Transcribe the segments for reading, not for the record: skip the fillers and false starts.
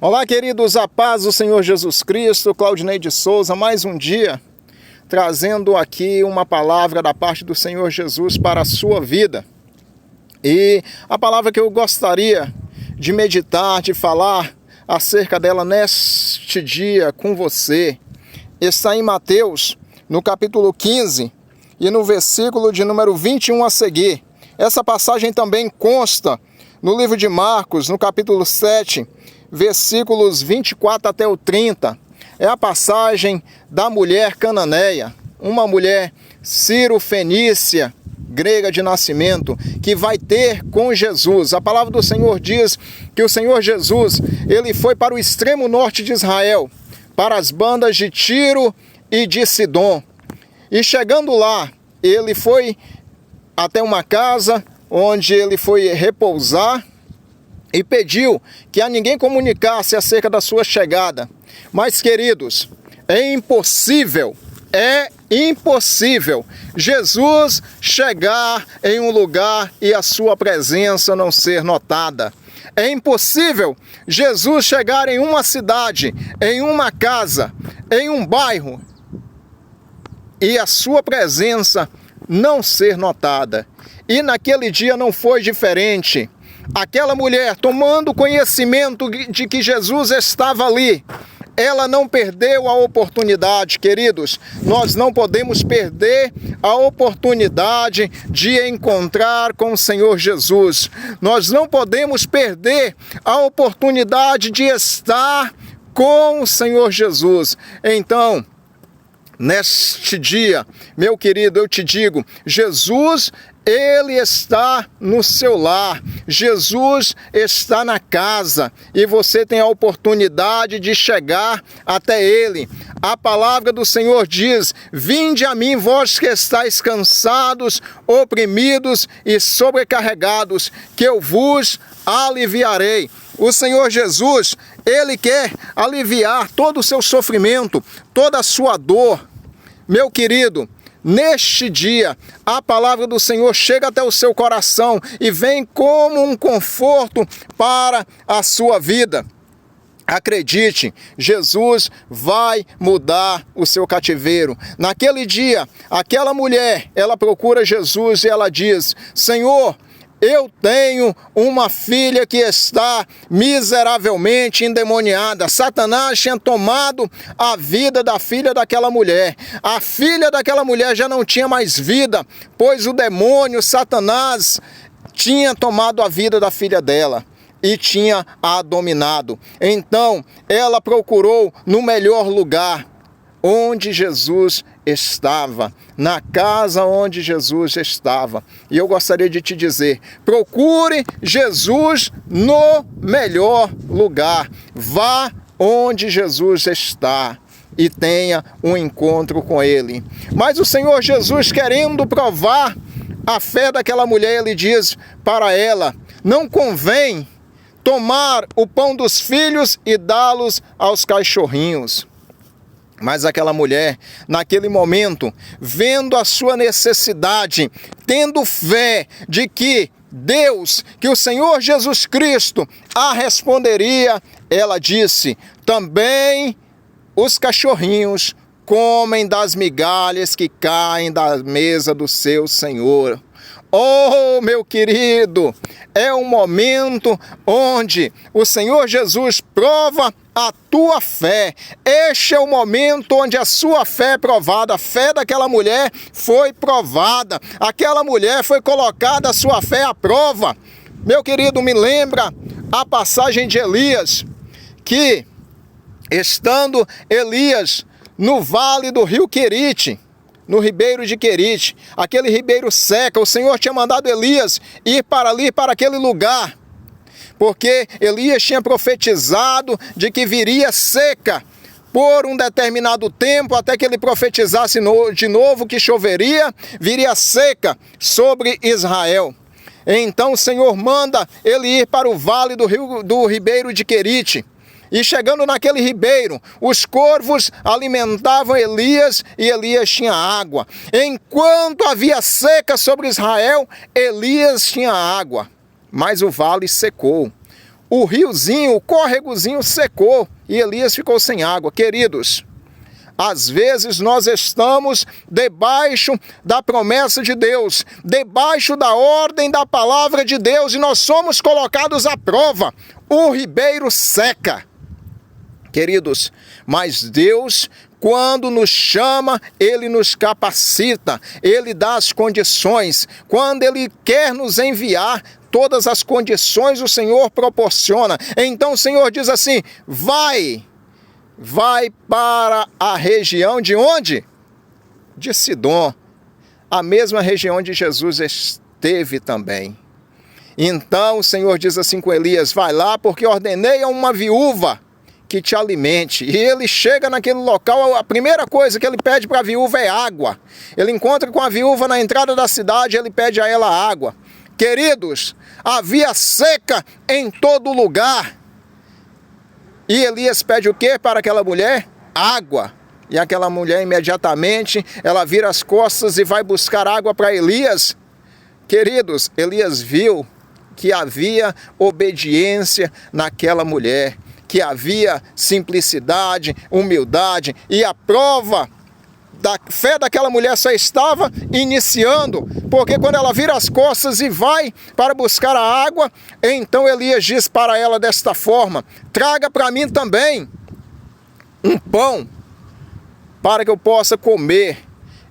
Olá, queridos, a paz do Senhor Jesus Cristo, Claudinei de Souza, mais um dia, trazendo aqui uma palavra da parte do Senhor Jesus para a sua vida. E a palavra que eu gostaria de meditar, de falar acerca dela neste dia com você, está em Mateus, no capítulo 15 e no versículo de número 21 a seguir. Essa passagem também consta no livro de Marcos, no capítulo 7, versículos 24 até o 30, é a passagem da mulher cananeia, uma mulher ciro-fenícia, grega de nascimento, que vai ter com Jesus. A palavra do Senhor diz que o Senhor Jesus, ele foi para o extremo norte de Israel, para as bandas de Tiro e de Sidom. E chegando lá, ele foi até uma casa onde ele foi repousar, e pediu que a ninguém comunicasse acerca da sua chegada. Mas, queridos, é impossível Jesus chegar em um lugar e a sua presença não ser notada. É impossível Jesus chegar em uma cidade, em uma casa, em um bairro e a sua presença não ser notada. E naquele dia não foi diferente. Aquela mulher, tomando conhecimento de que Jesus estava ali, ela não perdeu a oportunidade, queridos. Nós não podemos perder a oportunidade de encontrar com o Senhor Jesus. Nós não podemos perder a oportunidade de estar com o Senhor Jesus. Então, neste dia, meu querido, eu te digo, Jesus, ele está no seu lar, Jesus está na casa e você tem a oportunidade de chegar até ele. A palavra do Senhor diz: vinde a mim, vós que estáis cansados, oprimidos e sobrecarregados, que eu vos aliviarei. O Senhor Jesus, ele quer aliviar todo o seu sofrimento, toda a sua dor. Meu querido, neste dia, a palavra do Senhor chega até o seu coração e vem como um conforto para a sua vida. Acredite, Jesus vai mudar o seu cativeiro. Naquele dia, aquela mulher, ela procura Jesus e ela diz: Senhor, eu tenho uma filha que está miseravelmente endemoniada. Satanás tinha tomado a vida da filha daquela mulher. A filha daquela mulher já não tinha mais vida, pois o demônio, Satanás, tinha tomado a vida da filha dela e tinha a dominado. Então, ela procurou no melhor lugar, onde Jesus estava, na casa onde Jesus estava. E eu gostaria de te dizer, procure Jesus no melhor lugar. Vá onde Jesus está e tenha um encontro com ele. Mas o Senhor Jesus, querendo provar a fé daquela mulher, ele diz para ela: não convém tomar o pão dos filhos e dá-los aos cachorrinhos. Mas aquela mulher, naquele momento, vendo a sua necessidade, tendo fé de que Deus, que o Senhor Jesus Cristo a responderia, ela disse: também os cachorrinhos comem das migalhas que caem da mesa do seu Senhor. Oh, meu querido, é um momento onde o Senhor Jesus prova a tua fé. Este é o momento onde a sua fé é provada. A fé daquela mulher foi provada. Aquela mulher foi colocada a sua fé à prova. Meu querido, me lembra a passagem de Elias, que estando Elias no vale do rio Querite, no ribeiro de Querite, aquele ribeiro seca, o Senhor tinha mandado Elias ir para ali, para aquele lugar, porque Elias tinha profetizado de que viria seca por um determinado tempo, até que ele profetizasse de novo que choveria, viria seca sobre Israel. Então o Senhor manda ele ir para o vale do ribeiro de Querite. E chegando naquele ribeiro, os corvos alimentavam Elias e Elias tinha água. Enquanto havia seca sobre Israel, Elias tinha água, mas o vale secou. o riozinho, o córregozinho secou e Elias ficou sem água. Queridos, às vezes nós estamos debaixo da promessa de Deus, debaixo da ordem da palavra de Deus, e nós somos colocados à prova. O ribeiro seca. Queridos, mas Deus, quando nos chama, Ele nos capacita, Ele dá as condições. Quando Ele quer nos enviar, todas as condições o Senhor proporciona. Então o Senhor diz assim: vai para a região de onde? De Sidom, a mesma região onde Jesus esteve também. Então o Senhor diz assim com Elias: vai lá, porque ordenei a uma viúva que te alimente. E ele chega naquele local, a primeira coisa que ele pede para a viúva é água. Ele encontra com a viúva na entrada da cidade, ele pede a ela água. Queridos, havia seca em todo lugar. E Elias pede o que para aquela mulher? Água. E aquela mulher imediatamente, ela vira as costas e vai buscar água para Elias. Queridos, Elias viu que havia obediência naquela mulher, que havia simplicidade, humildade, e a prova da fé daquela mulher só estava iniciando, porque quando ela vira as costas e vai para buscar a água, então Elias diz para ela desta forma: traga para mim também um pão, para que eu possa comer.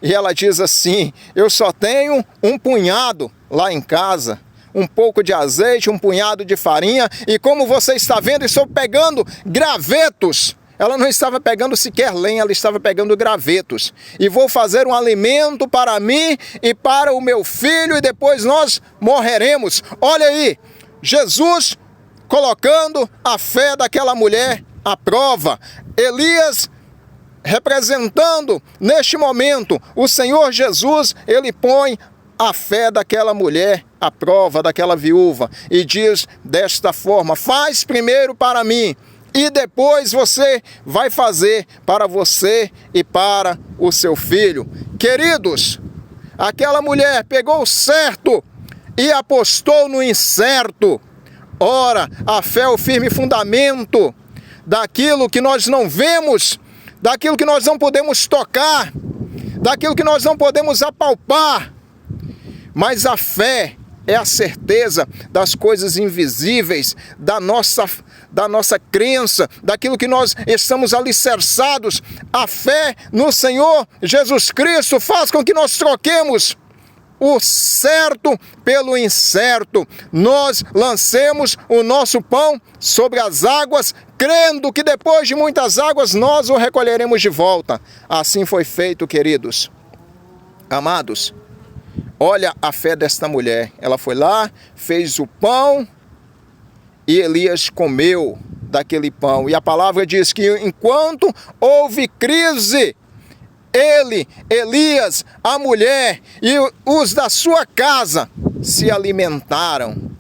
E ela diz assim: eu só tenho um punhado lá em casa, um pouco de azeite, um punhado de farinha, e como você está vendo, estou pegando gravetos. Ela não estava pegando sequer lenha, ela estava pegando gravetos. E vou fazer um alimento para mim e para o meu filho, e depois nós morreremos. Olha aí, Jesus colocando a fé daquela mulher à prova. Elias representando neste momento o Senhor Jesus, ele põe a fé daquela mulher à prova, daquela viúva, e diz desta forma: faz primeiro para mim, e depois você vai fazer para você e para o seu filho. Queridos, aquela mulher pegou o certo e apostou no incerto. Ora, a fé é o firme fundamento daquilo que nós não vemos, daquilo que nós não podemos tocar, daquilo que nós não podemos apalpar. Mas a fé é a certeza das coisas invisíveis, da nossa crença, daquilo que nós estamos alicerçados. A fé no Senhor Jesus Cristo faz com que nós troquemos o certo pelo incerto. Nós lancemos o nosso pão sobre as águas, crendo que depois de muitas águas nós o recolheremos de volta. Assim foi feito, queridos. Amados, olha a fé desta mulher. Ela foi lá, fez o pão e Elias comeu daquele pão. E a palavra diz que enquanto houve crise, ele, Elias, a mulher e os da sua casa se alimentaram.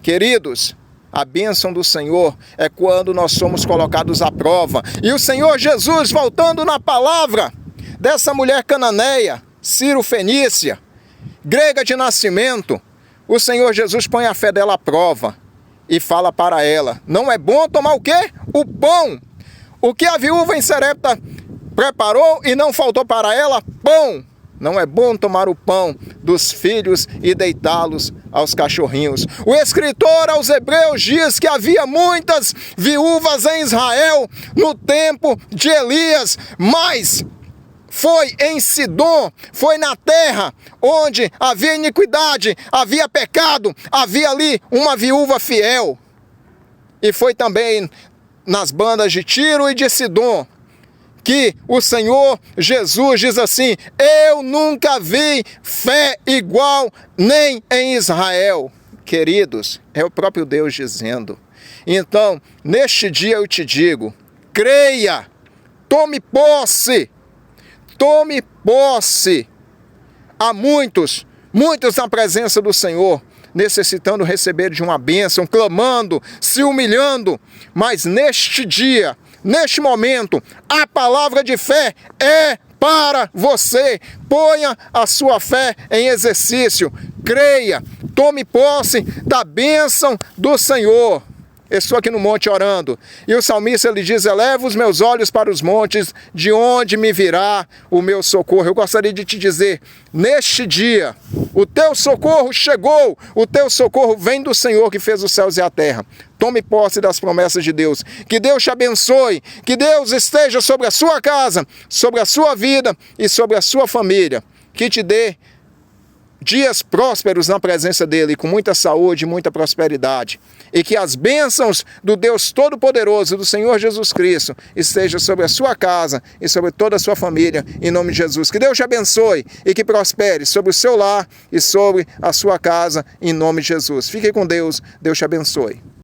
Queridos, a bênção do Senhor é quando nós somos colocados à prova. E o Senhor Jesus, voltando na palavra dessa mulher cananeia, Ciro-fenícia, grega de nascimento, o Senhor Jesus põe a fé dela à prova e fala para ela: não é bom tomar o quê? O pão. O que a viúva em Sarepta preparou e não faltou para ela? Pão. Não é bom tomar o pão dos filhos e deitá-los aos cachorrinhos. O escritor aos Hebreus diz que havia muitas viúvas em Israel no tempo de Elias, mas foi em Sidom, foi na terra onde havia iniquidade, havia pecado, havia ali uma viúva fiel. E foi também nas bandas de Tiro e de Sidom que o Senhor Jesus diz assim: eu nunca vi fé igual nem em Israel. Queridos, é o próprio Deus dizendo. Então, neste dia eu te digo, creia, tome posse. Tome posse. Há muitos na presença do Senhor, necessitando receber de uma bênção, clamando, se humilhando. Mas neste dia, neste momento, a palavra de fé é para você. Ponha a sua fé em exercício. Creia, tome posse da bênção do Senhor. Estou aqui no monte orando. E o salmista ele diz: eleva os meus olhos para os montes, de onde me virá o meu socorro. Eu gostaria de te dizer, neste dia, o teu socorro chegou, o teu socorro vem do Senhor que fez os céus e a terra. Tome posse das promessas de Deus. Que Deus te abençoe, que Deus esteja sobre a sua casa, sobre a sua vida e sobre a sua família. Que te dê dias prósperos na presença dele, com muita saúde, muita prosperidade. E que as bênçãos do Deus Todo-Poderoso, do Senhor Jesus Cristo, estejam sobre a sua casa e sobre toda a sua família, em nome de Jesus. Que Deus te abençoe e que prospere sobre o seu lar e sobre a sua casa, em nome de Jesus. Fique com Deus, Deus te abençoe.